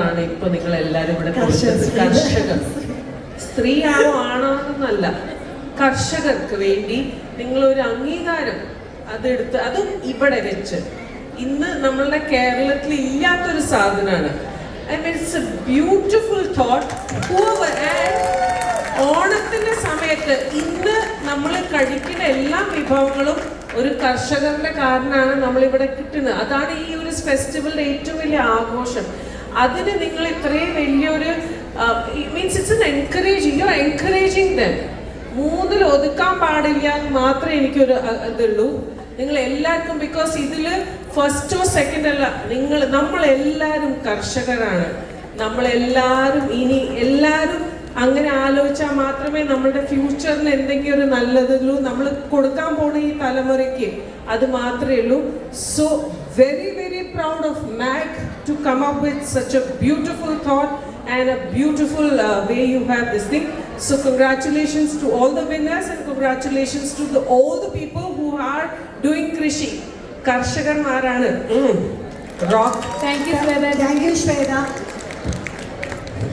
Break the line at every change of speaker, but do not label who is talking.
ആണ് ഇപ്പൊ നിങ്ങൾ എല്ലാരും ഇവിടെ കർഷകർ, സ്ത്രീ ആണോ ആണോ എന്നല്ല, കർഷകർക്ക് വേണ്ടി നിങ്ങൾ ഒരു അംഗീകാരം അതെടുത്ത്, അതും ഇവിടെ വെച്ച് ഇന്ന് നമ്മളുടെ കേരളത്തിൽ ഇല്ലാത്തൊരു സാധനമാണ്. I mean it's A beautiful thought. ഓണത്തിന്റെ സമയത്ത് ഇന്ന് നമ്മൾ കഴിക്കുന്ന എല്ലാ വിഭവങ്ങളും ഒരു കർഷകരുടെ കാരണമാണ് നമ്മളിവിടെ കിട്ടുന്നത്. അതാണ് ഈ ഒരു ഫെസ്റ്റിവലിന്റെ ഏറ്റവും വലിയ ആഘോഷം. അതിന് നിങ്ങൾ ഇത്രയും വലിയൊരു means it's an encouraging, you are encouraging dum. മൂന്നിൽ ഒതുക്കാൻ പാടില്ല എന്ന് മാത്രമേ എനിക്കൊരു ഇതുള്ളൂ. നിങ്ങൾ എല്ലാവർക്കും, ബിക്കോസ് ഇതിൽ ഫസ്റ്റോ സെക്കൻഡ് അല്ല, നമ്മളെല്ലാവരും കർഷകരാണ്. നമ്മളെല്ലാവരും ഇനി എല്ലാവരും അങ്ങനെ ആലോചിച്ചാൽ മാത്രമേ നമ്മളുടെ ഫ്യൂച്ചറിന് എന്തെങ്കിലും ഒരു നല്ലതുള്ളൂ. നമ്മൾ കൊടുക്കാൻ പോണ ഈ തലമുറയ്ക്ക് അത് മാത്രമേ ഉള്ളൂ. So very very proud of MAG to come up with such a beautiful thought and a beautiful way you have this thing. So congratulations to all the winners and congratulations to all the people who are doing krishi. Karshakarmarana rock.
Thank you Shweta.
Thank you Shweta.